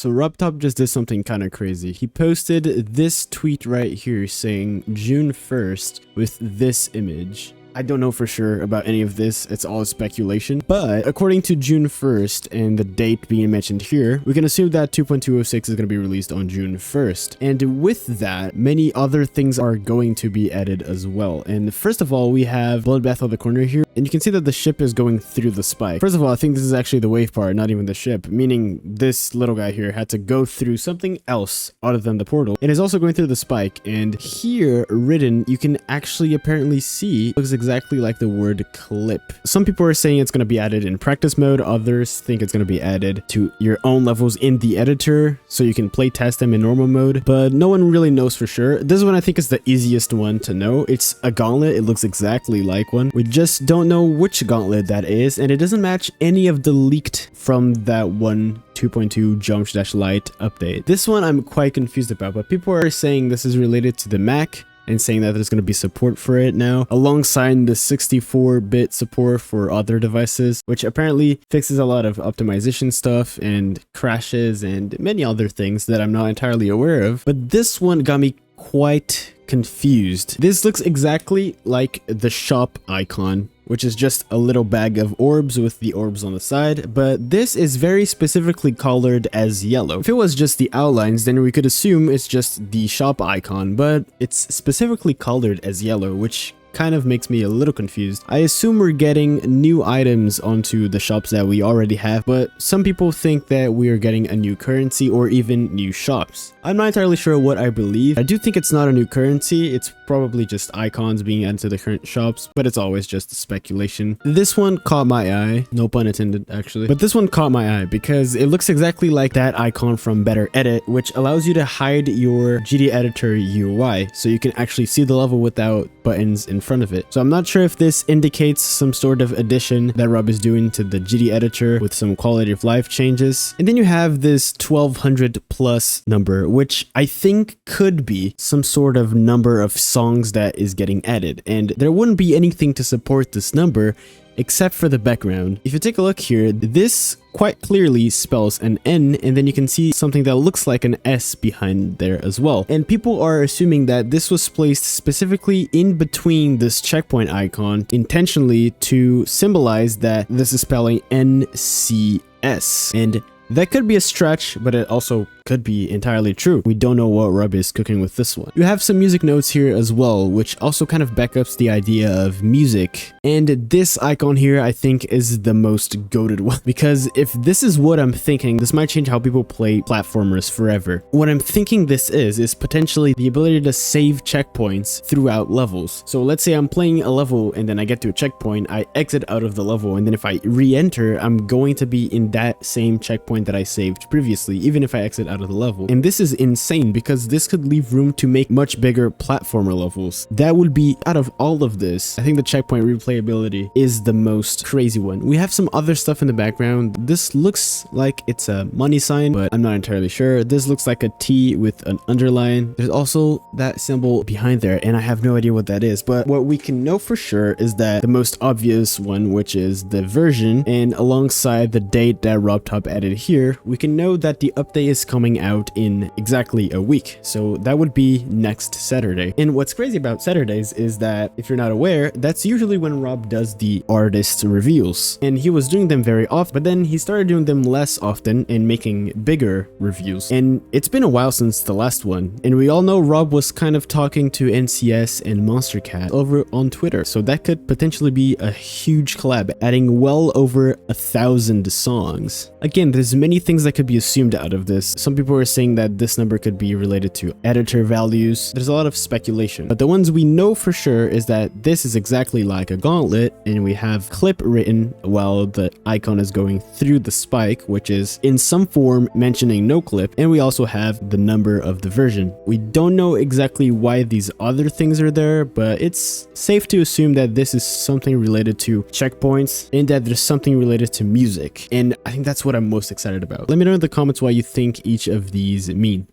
So RobTop just did something kind of crazy. He posted this tweet right here saying June 1st with this image. I don't know for sure about any of this, it's all speculation, but according to June 1st and the date being mentioned here, we can assume that 2.206 is going to be released on June 1st. And with that, many other things are going to be added as well. And first of all, we have Bloodbath on the corner here, and you can see that the ship is going through the spike. First of all, I think this is actually the wave part, not even the ship, meaning this little guy here had to go through something else other than the portal. It is also going through the spike, and here written, you can actually apparently see, looks exactly like the word clip. Some people are saying it's going to be added in practice mode, others think it's going to be added to your own levels in the editor so you can play test them in normal mode, but no one really knows for sure. This one I think is the easiest one to know. It's a gauntlet, it looks exactly like one. We just don't know which gauntlet that is, and it doesn't match any of the leaked from that one 2.2 Jump-Light update. This one I'm quite confused about, but people are saying this is related to the Mac and saying that there's going to be support for it now, alongside the 64-bit support for other devices, which apparently fixes a lot of optimization stuff and crashes and many other things that I'm not entirely aware of. But this one got me quite confused. This looks exactly like the shop icon, which is just a little bag of orbs with the orbs on the side, but this is very specifically colored as yellow. If it was just the outlines, then we could assume it's just the shop icon, but it's specifically colored as yellow, which kind of makes me a little confused. I assume we're getting new items onto the shops that we already have, but some people think that we are getting a new currency or even new shops. I'm not entirely sure what I believe. I do think it's not a new currency, it's probably just icons being added to the current shops, but it's always just speculation. This one caught my eye, no pun intended actually, but this one caught my eye because it looks exactly like that icon from Better Edit, which allows you to hide your GD Editor UI so you can actually see the level without buttons in front of it. So I'm not sure if this indicates some sort of addition that Rob is doing to the GD Editor with some quality of life changes. And then you have this 1200 plus number, which I think could be some sort of number of songs that is getting added. And there wouldn't be anything to support this number except for the background. If you take a look here, this quite clearly spells an N, and then you can see something that looks like an S behind there as well. And people are assuming that this was placed specifically in between this checkpoint icon intentionally to symbolize that this is spelling NCS. And that could be a stretch, but it also could be entirely true. We don't know what Rob is cooking with this one. You have some music notes here as well, which also kind of back up the idea of music. And this icon here, I think, is the most goated one, because if this is what I'm thinking, this might change how people play platformers forever. What I'm thinking this is potentially the ability to save checkpoints throughout levels. So let's say I'm playing a level and then I get to a checkpoint, I exit out of the level, and then if I re-enter, I'm going to be in that same checkpoint that I saved previously, even if I exit out of the level. And this is insane because this could leave room to make much bigger platformer levels. That would be, out of all of this, I think the checkpoint replayability is the most crazy one. We have some other stuff in the background. This looks like it's a money sign, but I'm not entirely sure. This looks like a T with an underline. There's also that symbol behind there, and I have no idea what that is. But what we can know for sure is that the most obvious one, which is the version, and alongside the date that RobTop added here, we can know that the update is coming out in exactly a week. So that would be next Saturday. And what's crazy about Saturdays is that, if you're not aware, that's usually when Rob does the artist reveals. And he was doing them very often, but then he started doing them less often and making bigger reviews. And it's been a while since the last one. And we all know Rob was kind of talking to NCS and Monster Cat over on Twitter. So that could potentially be a huge collab, adding well over 1,000 songs. Again, there's many things that could be assumed out of this. Some people are saying that this number could be related to editor values. There's a lot of speculation, but the ones we know for sure is that this is exactly like a gauntlet, and we have clip written while the icon is going through the spike, which is in some form mentioning no clip, and we also have the number of the version. We don't know exactly why these other things are there, but it's safe to assume that this is something related to checkpoints and that there's something related to music, and I think that's what I'm most excited about. Let me know in the comments why you think each of these mean.